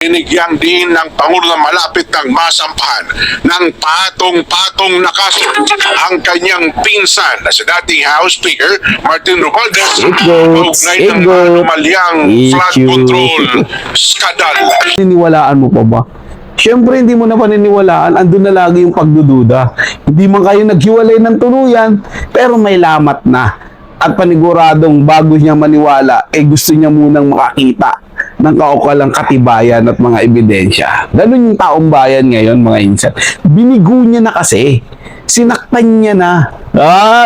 Binigyan din ng Pangulo na malapit ng masampahan ng patong-patong na kaso ang kanyang pinsan na si dating House Speaker Martin Romualdez kaugnay ng anomalyang flood control skandal. Niniwalaan mo pa ba? Siyempre, hindi mo na paniniwalaan, andun na lagi yung pagdududa. Hindi man kayo naghiwalay ng tuluyan, pero may lamat na. At paniguradong bago niya maniwala, gusto niya munang makakita ng kaukalang katibayan at mga ebidensya. Ganun yung taong bayan ngayon, mga insan. Binigo niya na kasi. Sinaktan niya na.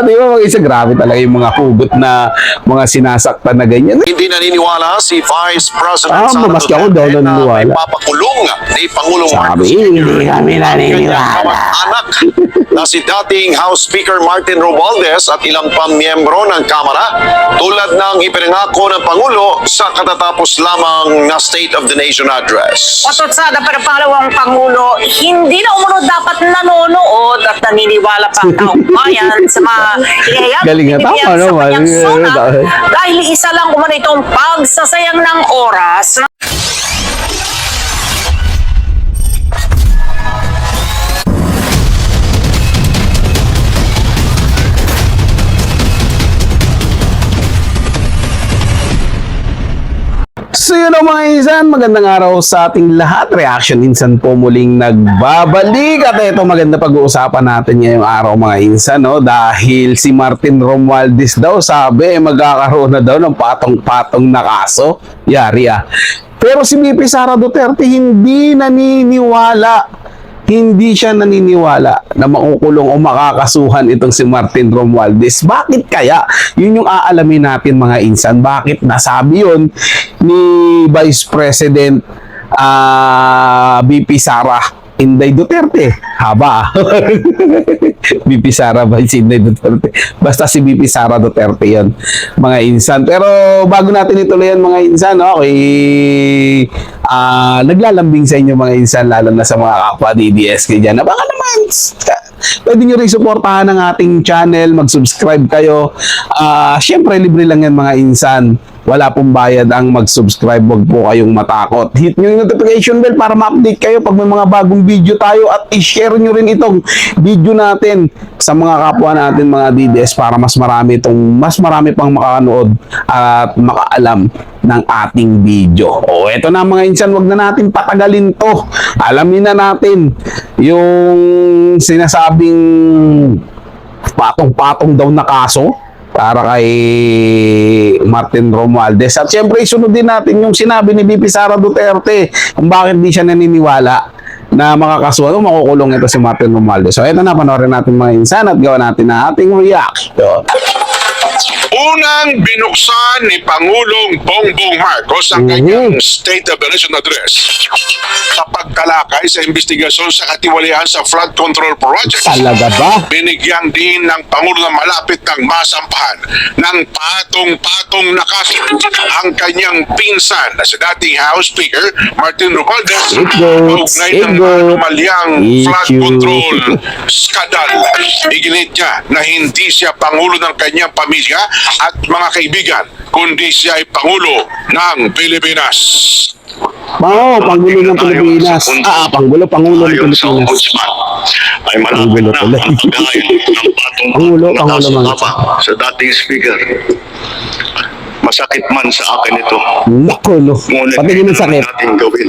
Di ba mag-isa? Grabe talaga yung mga hugot na mga sinasaktan na ganyan. Hindi naniniwala si Vice President Sara maski ako daw Duterte na naniniwala. may papakulong ni Pangulong Sabi, Marcos hindi kami naniniwala. anak na si dating House Speaker Martin Romualdez at ilang pamiyembro ng Kamara tulad ng ipinangako ng Pangulo sa katatapos lamang na State of the Nation Address. Patutsada para pangalawang Pangulo, hindi na umunod dapat nanonood at naniniwala pa ang taong bayan sa mga ihayag Galing nga, tama sa naman. kanyang sona dahil isa lang umano itong pagsasayang ng oras. So yun ang mga insan, magandang araw sa ating lahat. Reaction Insan po muling nagbabalik. At ito maganda pag-uusapan natin ngayong araw mga insan, no? Dahil si Martin Romualdez daw sabi magkakaroon na daw ng patong-patong na kaso. Yari Pero si BP Sara Duterte hindi naniniwala. Hindi siya naniniwala na makukulong o makakasuhan itong si Martin Romualdez. Bakit kaya? Yun yung aalamin natin mga insan. Bakit nasabi yun ni Vice President BP Sara Inday Duterte? Haba. BP Sara Vice Inday Duterte. Basta si BP Sara Duterte yun, mga insan. Pero bago natin ituloy yan mga insan, okay, naglalambing sa inyo mga insan, lalo na sa mga kapwa DDSK dyan. Baka naman, pwede nyo rin supportahan ang ating channel, mag-subscribe kayo. Siyempre, libre lang yan mga insan. Wala pong bayad ang mag-subscribe. Huwag po kayong matakot. Hit nyo yung notification bell para ma-update kayo pag may mga bagong video tayo, at i-share nyo rin itong video natin sa mga kapwa natin mga DDS para mas marami pang makakanood at makaalam ng ating video. Eto na mga insan, wag na natin patagalin to. Alamin na natin yung sinasabing patong-patong daw na kaso para kay Martin Romualdez. At syempre, isunod din natin yung sinabi ni BP Sara Duterte kung bakit di siya naniniwala na makakasuhan o makukulong ito si Martin Romualdez. So, ito na, panoorin natin mga insan at gawa natin na ating reaction. Unang binuksan ni Pangulong Bongbong Marcos ang kanyang State of the Nation Address sa pagtalakay sa investigasyon sa katiwalian sa flood control project. Talaga ba? Binigyan din ng Pangulo na malapit ng masampahan ng patong-patong na kaso ang kanyang pinsan na si dating House Speaker Martin Romualdez kaugnay ng anomalyang flood control skandal. Iginit niya na hindi siya Pangulo ng kanyang pamilya at mga kaibigan, kundi siya ay Pangulo ng Pilipinas. Pangulo ng Pilipinas. Pangulo ng Ayon sa Pilipinas. Ombudsman, ay malapit na ang pagkakain ng Pangulo patong-patong na mga kaso sa dating speaker. Masakit man sa akin ito. Nakulo. Ngunit Patingin ng hindi sakit. natin gawin.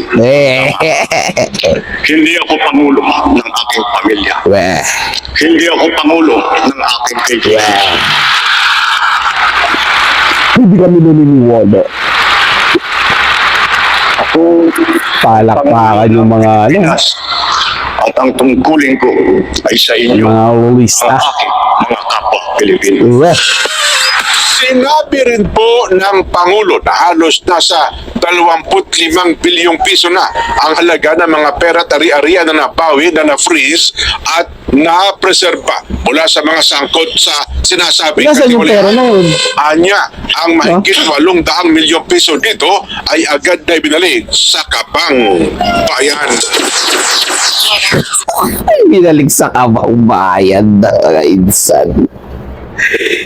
Hindi ako Pangulo ng aking pamilya. Hindi ako Pangulo ng aking kaibigan. Hindi kami naniniwala. Ako, Palakpakan yung mga Pinas. At ang tungkulin ko ay sa inyo, mga ang wista. aking mga kapwa Pilipino. Sinabi rin po ng Pangulo na halos nasa 25 bilyong piso na ang halaga ng mga pera at ari-arian na nabawi, na na-freeze at na-preserva mula sa mga sangkot sa sinasabing Nasaan yung pera na yun? Anya, ang mahigit 800 milyong piso dito ay agad na ibinalik sa Kabang Bayan. Ay, binalik sa Kabang Bayan na mga insan.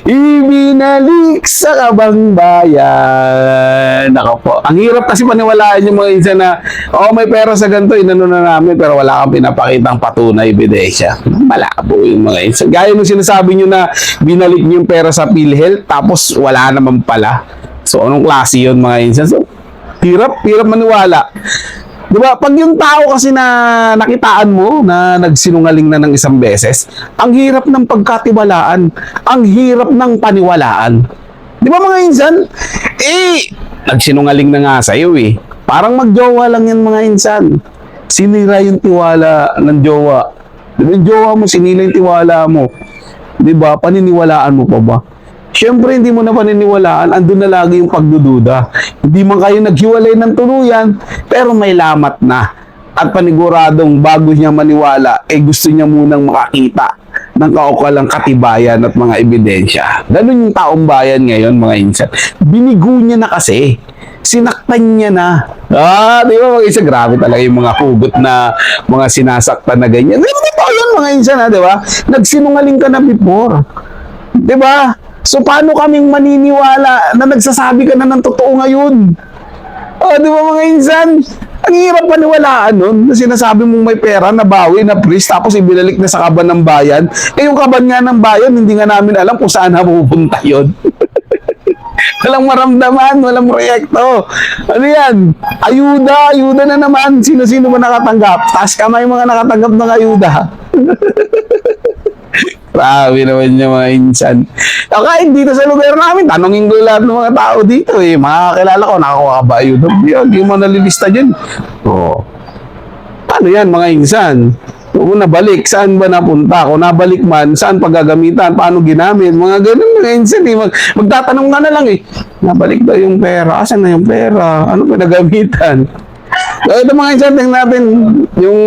Ibinalik sa kabang bayan. Nako po. Ang hirap kasi paniwalaan yung mga insan na, may pera sa ganito, inano na namin, pero wala kang pinapakitang patunay, ebidensya. Malabo yung mga insan. Gaya nung sinasabi nyo na binalik nyo yung pera sa PhilHealth, tapos wala naman pala. So, anong klase yun mga insan? So, hirap maniwala. Diba? Pag yung tao kasi na nakitaan mo na nagsinungaling na ng isang beses, ang hirap ng pagkatiwalaan, ang hirap ng paniwalaan. Di ba mga insan? Nagsinungaling na nga sa'yo eh. Parang magjowa lang yan mga insan. Sinira yung tiwala ng jowa. Diba yung jowa mo, sinila yung tiwala mo. Di ba? Paniniwalaan mo pa ba? Siyempre, hindi mo na paniniwalaan, andun na lagi yung pagdududa. Hindi man kayo naghiwalay ng tuluyan, pero may lamat na. At paniguradong bago niya maniwala, gusto niya munang makakita ng kaukalang katibayan at mga ebidensya. Ganun yung taong bayan ngayon, mga insan. Binigo niya na kasi. Sinaktan niya na. Di ba mga insan? Grabe talaga yung mga hugot na mga sinasaktan na ganyan. Di ba yun mga insan, di ba? Nagsinungaling ka na before. Di ba? So, paano kaming maniniwala na nagsasabi ka na ng totoo ngayon? Di ba mga insan? Ang hirap paniwalaan nun na sinasabi mong may pera, nabawi, na priest, tapos ibinalik na sa kaban ng bayan. Yung kaban nga ng bayan, hindi nga namin alam kung saan napupunta yun. Walang maramdaman, walang proyekto. Ano yan? Ayuda na naman. Sino-sino ba nakatanggap? Taas kamay mga nakatanggap ng ayuda. Grabe naman niya mga insan. Kahit dito sa lugar namin, tanongin ko lahat ng mga tao dito eh. Makakilala ko, nakakuha ka ba ayuda? Hindi mo nalilista dyan. Ano yan mga insan? Kung nabalik, saan ba napunta? Kung nabalik man, saan paggagamitan? Paano ginamit? Mga ganun mga insan eh. Magtatanong ka na lang eh. Nabalik daw yung pera. Asan na yung pera? Ano pinagamitan? So ito mga insan, tingnan natin yung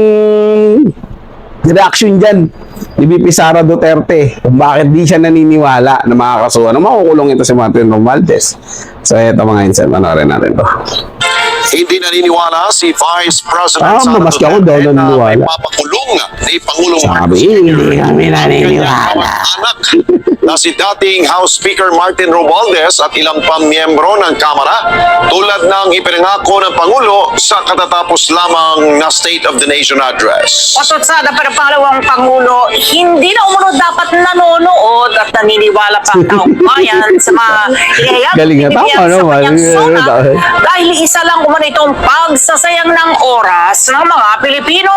reaction dyan ni VP Sara Duterte kung bakit di siya naniniwala na makakasuhan. Makukulong ito si Martin Romualdez. So ito mga insan, panoorin natin to. Hindi naniniwala si Vice President Sara maski ako daw Duterte na may naniniwala. papakulong ni Pangulong Sabi, hindi kami naniniwala. anak na si dating House Speaker Martin Romualdez at ilang pang miyembro ng Kamara tulad ng ipinangako ng Pangulo sa katatapos lamang na State of the Nation Address. Patutsada pa ng pangalawang Pangulo, hindi na umunod dapat nanonood at naniniwala pa ang taong bayan sa mga Galing nga, tama sa naman. kanyang sona dahil isa lang umano itong pagsasayang ng oras ng mga Pilipino.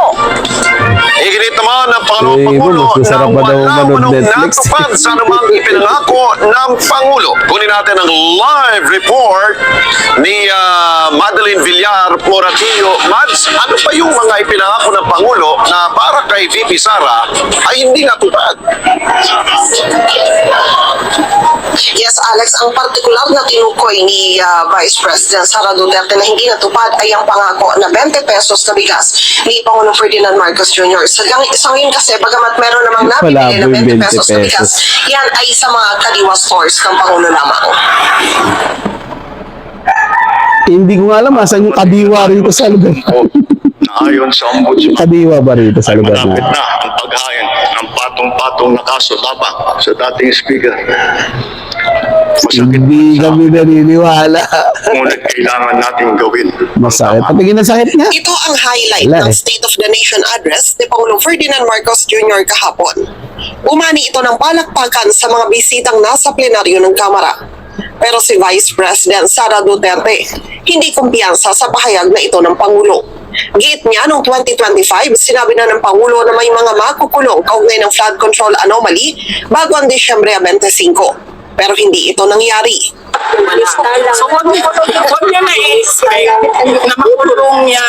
Iginit naman ng Pangalawang Eh, Pangulo mas masarap na pa daw wala manood manong Netflix. natupad sa anumang ipinangako ng Pangulo. Kunin natin ang live report ni Madeline Villar Moratillo. Mads, ano pa yung mga ipinangako ng Pangulo na para kay VP Sara ay hindi natupad? Yes, Alex, ang partikular na tinukoy ni Vice President Sara Duterte na hindi natupad ay ang pangako na 20 pesos na bigas ni Pangulong Ferdinand Marcos Jr. Sa ngayon kasi, bagamat meron namang nabibili na 20 pesos na bigas, yan ay sa mga kadiwa stores ng Pangulo lamang. Hindi ko nga alam, asan yung kadiwa rito sa lugar. Ayon sa ombudsman, Kadiwa ba rito sa ay lugar malapit na? na ang paghain ng patong-patong na kaso laban sa dating speaker. Masakit Hindi sa kami naniniwala. ngunit kailangan nating gawin. Masakit. Patingin ang sakit nga. Ito ang highlight Wala ng eh. State of the Nation Address ni Pangulong Ferdinand Marcos Jr. kahapon. Umani ito ng palakpakan sa mga bisitang nasa plenaryo ng Kamara. Pero si Vice President Sara Duterte, hindi kumpiyansa sa pahayag na ito ng Pangulo. Giit niya noong 2025, sinabi na ng Pangulo na may mga makukulong kaugnay ng flood control anomaly bago ang Disyembre 25. Pero hindi ito nangyari. So, huwag niya na-expect na makulong niya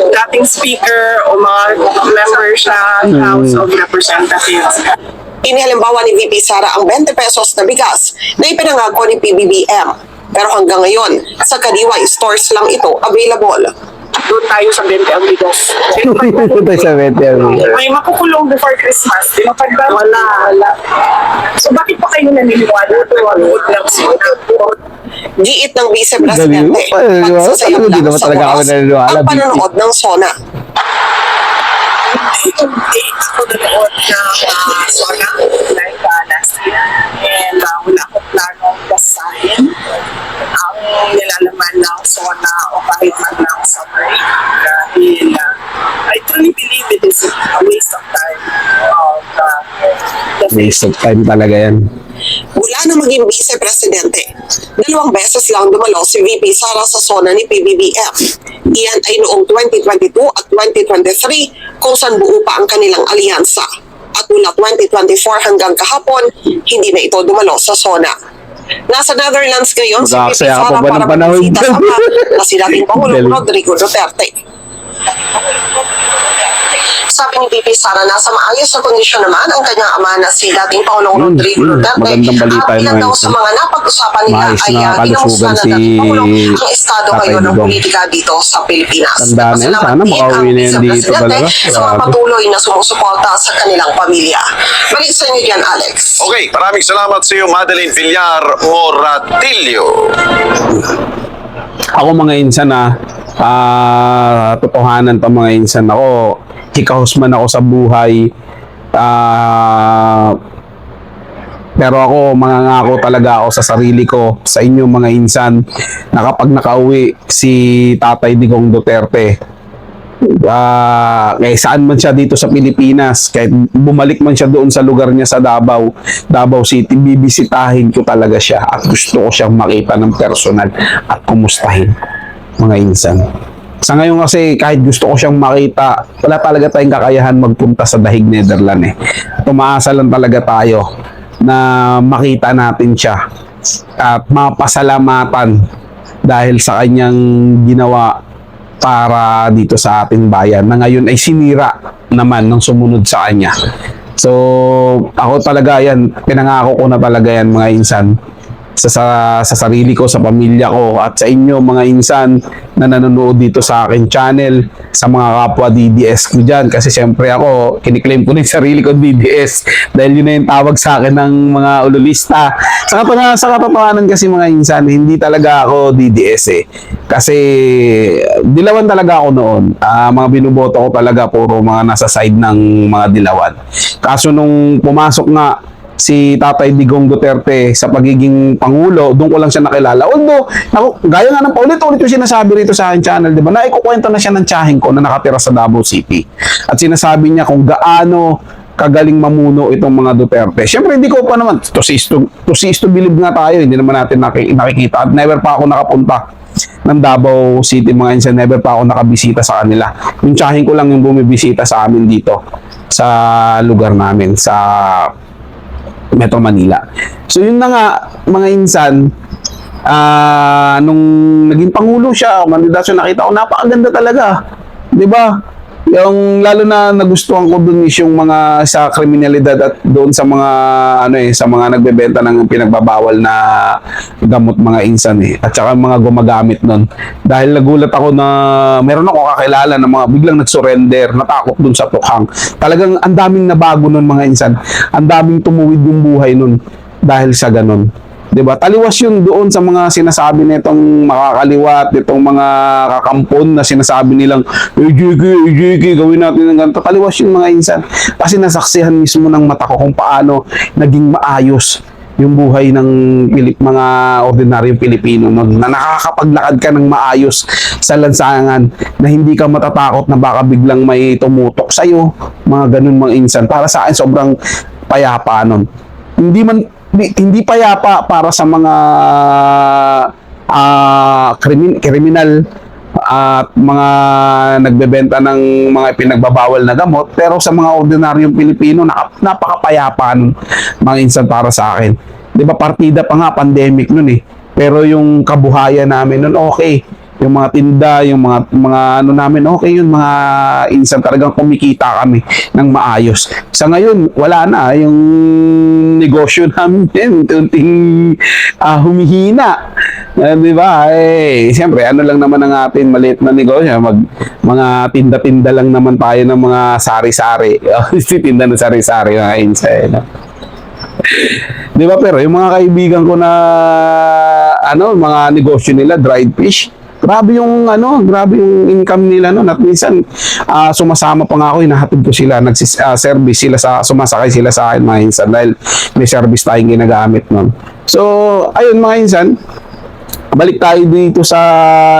dating speaker o mga member sa House of Representatives. Inihalimbawa ni VP Sara ang 20 pesos na bigas na ipinangako ni PBBM. Pero hanggang ngayon, sa Kadiwa stores lang ito available. Doon tayo sa 20 ang bigas. Ito sa veteran. May makukulong before Christmas. Di ba pag wala. So bakit pa kayo naniniwala? Wag lang sila. Giit ng Vice Presidente, pagsasayang Hindi lang naman sa talaga ako oras naniniwala, ang panonood ng SONA. Itong dates ko nanood na SONA. And wala akong planong basahin ang nilalaman ng SONA o kahit man lang summary. Dahil I truly believe it is a waste of time of the Waste of time talaga yan. Mula na maging vice-presidente, 2 beses lang dumalo si VP Sara sa SONA ni PBBM. Iyan ay noong 2022 at 2023 kung saan buo pa ang kanilang alyansa. At mula 2024 hanggang kahapon, hindi na ito dumalo sa SONA. Nasa Netherlands ngayon si VP Mag-aaksaya ka Sara pa ba ng para panahon? magbisita sa ama na si dating Pangulong Galing. Rodrigo Duterte. Sabi ni VP Sara, nasa maayos na kondisyon naman ang kanyang ama na si dating Pangulong Rodrigo Duterte. Magandang balita At yun, ilan daw mga sa mga napag-usapan nila Maayos ay na ginamusta kalusugan na si dating Pangulong ang estado Tatay ngayon ng Digong. politika dito sa Pilipinas. Tanda na yan. Pasalamat Sana din makauwi ang na yan dito vice-presidente talaga. sa mga Grabe. patuloy na sumusuporta sa kanilang pamilya. Balik sa inyo dyan, Alex. Okay, maraming salamat sa iyo, Madeline Villar Moratillo. Ako mga insan totohanan pa mga insan ako. Hikahusman ako sa buhay. Pero ako, mangangako talaga ako sa sarili ko, sa inyo mga insan, na kapag nakauwi si Tatay Digong Duterte, kahit saan man siya dito sa Pilipinas, kahit bumalik man siya doon sa lugar niya sa Davao City, bibisitahin ko talaga siya at gusto ko siyang makita ng personal at kumustahin mga insan. Sa ngayon kasi kahit gusto ko siyang makita, wala talaga tayong kakayahan magpunta sa Dahig Netherlands eh. Tumaasa lang talaga tayo na makita natin siya at mapasalamatan dahil sa kanyang ginawa para dito sa ating bayan na ngayon ay sinira naman ng sumunod sa kanya. So, ako talaga yan, pinangako ko na talaga yan mga insan sa sarili ko, sa pamilya ko at sa inyo mga insan na nanonood dito sa aking channel, sa mga kapwa DDS ko dyan kasi syempre ako, kiniklaim ko na yung sarili ko DDS dahil yun na yung tawag sa akin ng mga ululista. Sa katotohanan kasi mga insan, hindi talaga ako DDS eh. Kasi dilawan talaga ako noon. Mga binuboto ko talaga puro mga nasa side ng mga dilawan. Kaso nung pumasok nga si Tatay Digong Duterte sa pagiging Pangulo, doon ko lang siya nakilala. Although, gaya nga ng paulit-ulit yung sinasabi rito sa aking channel, di ba? Naikukwento na siya ng tiyahin ko na nakatira sa Davao City. At sinasabi niya kung gaano kagaling mamuno itong mga Duterte. Siyempre, hindi ko pa naman, to see is to believe nga tayo, hindi naman natin nakikita. At never pa ako nakapunta ng Davao City, mga insan, never pa ako nakabisita sa kanila. Yung tiyahin ko lang yung bumibisita sa amin dito, sa lugar namin, sa Metro Manila. So yun na nga mga insan, nung naging pangulo siya, mandatasyon, nakita ko napakaganda talaga. 'Di ba? Yung lalo na nagustuhan ko dun is yung mga sa kriminalidad at doon sa mga sa mga nagbebenta ng pinagbabawal na gamot mga insan eh. At saka mga gumagamit nun. Dahil nagulat ako na meron ako kakilala na mga biglang nag-surrender, natakot dun sa tukhang. Talagang ang daming nabago nun mga insan. Ang daming tumuwid yung buhay nun dahil sa ganun. 'Di ba? Taliwas yun doon sa mga sinasabi nitong makakaliwat, itong mga kakampon na sinasabi nilang, Jiki, gawin natin ng ganito. Taliwas yun mga insan. Kasi nasaksihan mismo ng mata ko kung paano naging maayos yung buhay ng mga ordinaryong Pilipino noon, na nakakapaglakad ka ng maayos sa lansangan, na hindi ka matatakot na baka biglang may tumutok sa'yo, mga ganun mga insan. Para sa akin, sobrang payapa nun. Hindi payapa para sa mga kriminal at mga nagbebenta ng mga pinagbabawal na gamot, pero sa mga ordinaryong Pilipino napakapayapa nun mga insan para sa akin. 'Di ba, partida pa nga pandemic nun eh, pero yung kabuhayan namin nun okay. Yung mga tinda, yung mga namin, okay yun, mga insan, talagang kumikita kami ng maayos. Sa ngayon, wala na, yung negosyo namin din, unting humihina. Di ba? Siyempre, ano lang naman ang atin, maliit na negosyo, mga tinda-tinda lang naman tayo ng mga sari-sari. Tinda ng sari-sari, mga insan. Di ba? Pero yung mga kaibigan ko na, mga negosyo nila, dried fish, Grabe yung grabe yung income nila no. At minsan sumasama pa nga ako, hinahatid ko sila, service sila sumasakay sila sa akin mga insan dahil may service tayong ginagamit noon. So, ayun mga insan, balik tayo dito sa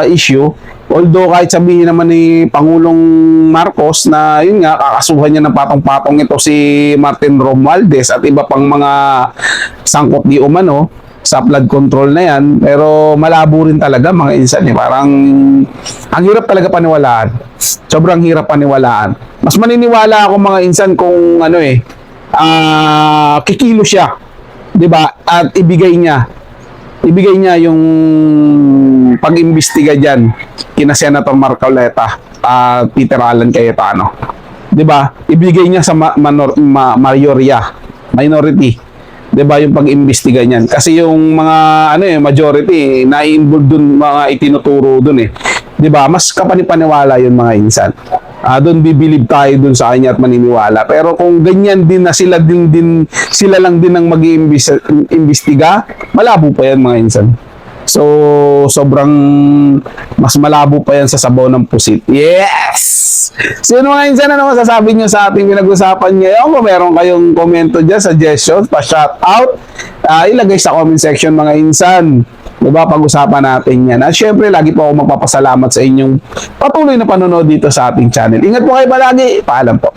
issue. Although kahit sabihin naman ni Pangulong Marcos na yun nga, kakasuhan niya ng patong-patong ito si Martin Romualdez at iba pang mga sangkot di umano sa flood control na yan, pero malabo rin talaga mga insan parang ang hirap talaga paniwalaan, sobrang hirap paniwalaan. Mas maniniwala ako mga insan kung kikilo siya, di ba, at ibigay niya yung pag-imbestiga dyan kina Senator Marcoleta at Peter Alan Cayetano, di ba, ibigay niya sa minority, 'di ba, yung pag-imbestiga niyan. Kasi yung mga majority na-involved dun, mga itinuturo dun 'Di ba? Mas kapanipaniwala yun mga insan. Doon bibilib tayo dun sa kanya at maniniwala. Pero kung ganyan din na sila lang din ang mag-iimbestiga, malabo pa yan mga insan. So, sobrang mas malabo pa yan sa sabaw ng pusit. Yes! So, yun mga insan, ano masasabi nyo sa ating pinag-usapan ngayon? Kung meron kayong komento dyan, suggestions, pa-shoutout, ilagay sa comment section mga insan. Diba? Pag-usapan natin yan. At syempre, lagi po ako magpapasalamat sa inyong patuloy na panonood dito sa ating channel. Ingat po kayo palagi. Paalam po.